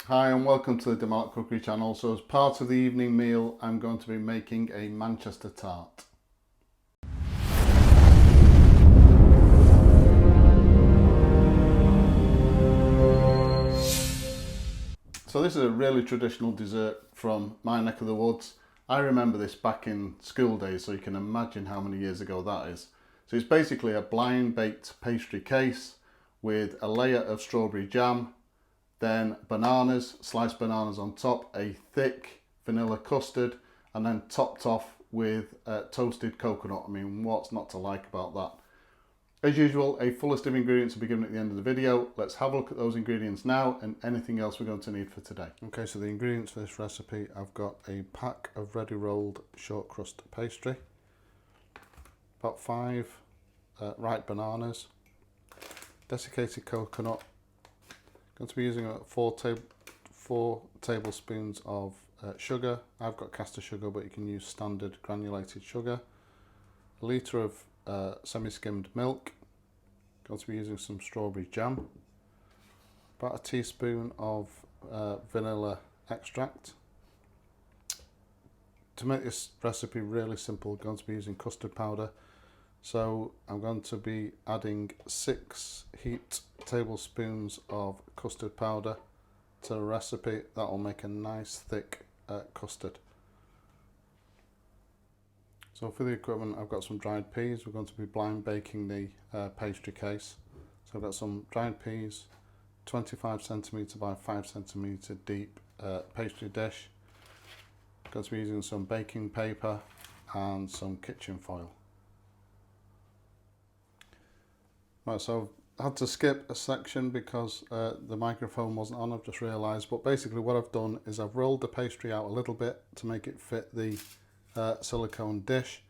Hi and welcome to the Malat cookery channel. So as part of the evening meal I'm going to be making a Manchester tart. So this is a really traditional dessert from my neck of the woods. I remember this back in school days, so you can imagine how many years ago that is. So it's basically a blind baked pastry case with a layer of strawberry jam, then bananas, sliced bananas on top, a thick vanilla custard, and then topped off with toasted coconut. I mean, what's not to like about that? As usual, a full list of ingredients will be given at the end of the video. Let's have a look at those ingredients now and anything else we're going to need for today. Okay, so the ingredients for this recipe, I've got a pack of ready rolled short crust pastry, about 5 ripe bananas, desiccated coconut. Going to be using 4 tablespoons of sugar. I've got caster sugar, but you can use standard granulated sugar. A litre of semi-skimmed milk. Going to be using some strawberry jam. About a teaspoon of vanilla extract. To make this recipe really simple, I'm going to be using custard powder. So I'm going to be adding 6 heaped tablespoons of custard powder to the recipe. That will make a nice thick custard. So for the equipment, I've got some dried peas. We're going to be blind baking the pastry case. So I've got some dried peas, 25cm by 5cm deep pastry dish. I'm going to be using some baking paper and some kitchen foil. Right, so I've had to skip a section because the microphone wasn't on, I've just realised. But basically what I've done is I've rolled the pastry out a little bit to make it fit the silicone dish.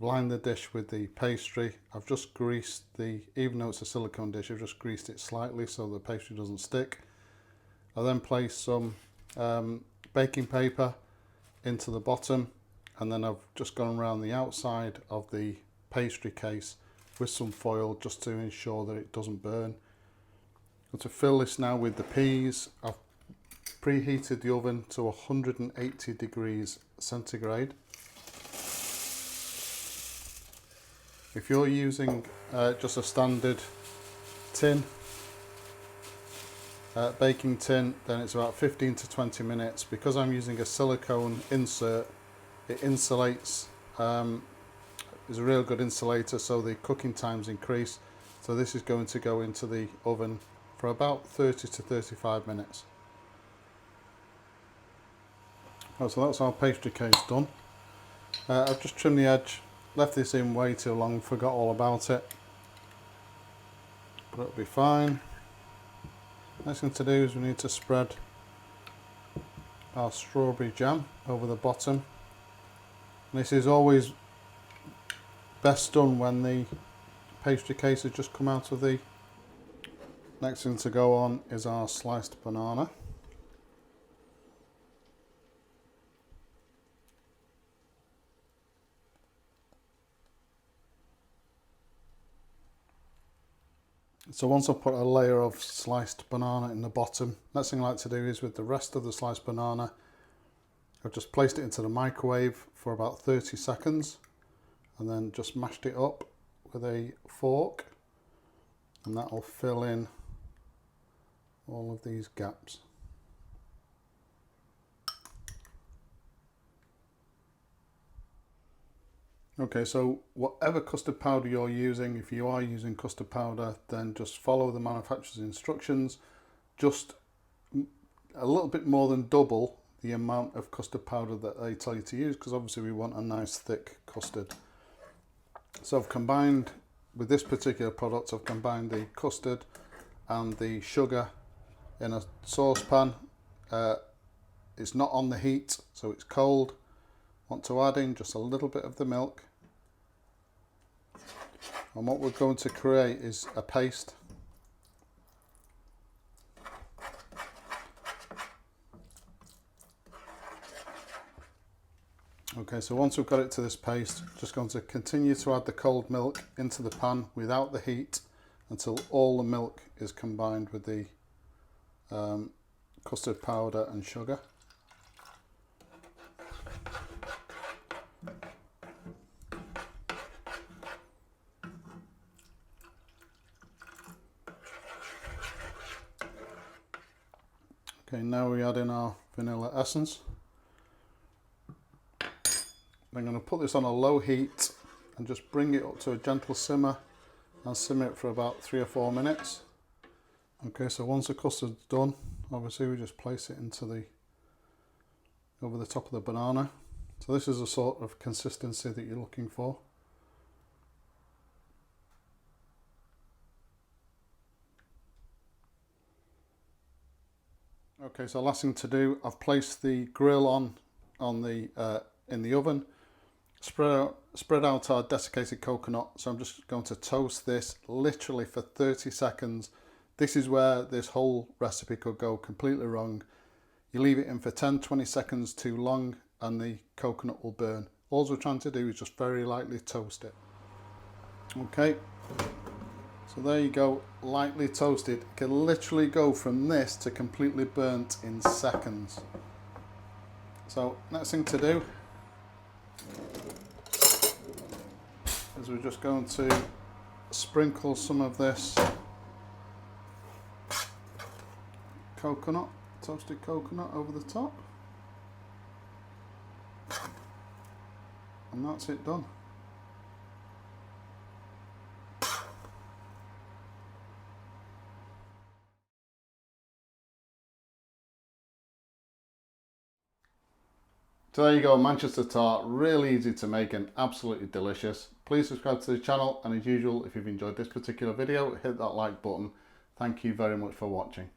Lined the dish with the pastry. I've just greased even though it's a silicone dish, I've just greased it slightly so the pastry doesn't stick. I then placed some baking paper into the bottom, and then I've just gone around the outside of the pastry case with some foil just to ensure that it doesn't burn. I'm going to fill this now with the peas. I've preheated the oven to 180 degrees centigrade. If you're using just a standard tin, baking tin, then it's about 15 to 20 minutes. Because I'm using a silicone insert, it insulates, is a real good insulator, so the cooking times increase. So this is going to go into the oven for about 30 to 35 minutes. Oh, so that's our pastry case done. I've just trimmed the edge, left this in way too long, forgot all about it, but it'll be fine. Next thing to do is we need to spread our strawberry jam over the bottom. And this is always best done when the pastry case has just come out of the... Next thing to go on is our sliced banana. So once I've put a layer of sliced banana in the bottom, next thing I like to do is with the rest of the sliced banana, I've just placed it into the microwave for about 30 seconds and then just mashed it up with a fork, and that will fill in all of these gaps. Okay, so whatever custard powder you're using, if you are using custard powder, then just follow the manufacturer's instructions. Just a little bit more than double the amount of custard powder that they tell you to use, because obviously we want a nice thick custard. So I've combined, with this particular product, I've combined the custard and the sugar in a saucepan. It's not on the heat, so it's cold. Want to add in just a little bit of the milk. And what we're going to create is a paste. Okay, so once we've got it to this paste, just going to continue to add the cold milk into the pan without the heat until all the milk is combined with the custard powder and sugar. Okay, now we add in our vanilla essence. I'm going to put this on a low heat and just bring it up to a gentle simmer and simmer it for about 3 or 4 minutes. Okay, so once the custard's done, obviously we just place it into over the top of the banana. So this is the sort of consistency that you're looking for. Okay, so last thing to do, I've placed the grill on the in the oven. Spread out our desiccated coconut. So I'm just going to toast this literally for 30 seconds. This is where this whole recipe could go completely wrong. You leave it in for 10-20 seconds too long and the coconut will burn. All we're trying to do is just very lightly toast it. Okay, so there you go, lightly toasted. It can literally go from this to completely burnt in seconds. So next thing to do is we're just going to sprinkle some of this toasted coconut over the top, and that's it done. So there you go, Manchester Tart, really easy to make and absolutely delicious. Please subscribe to the channel, and as usual, if you've enjoyed this particular video, hit that like button. Thank you very much for watching.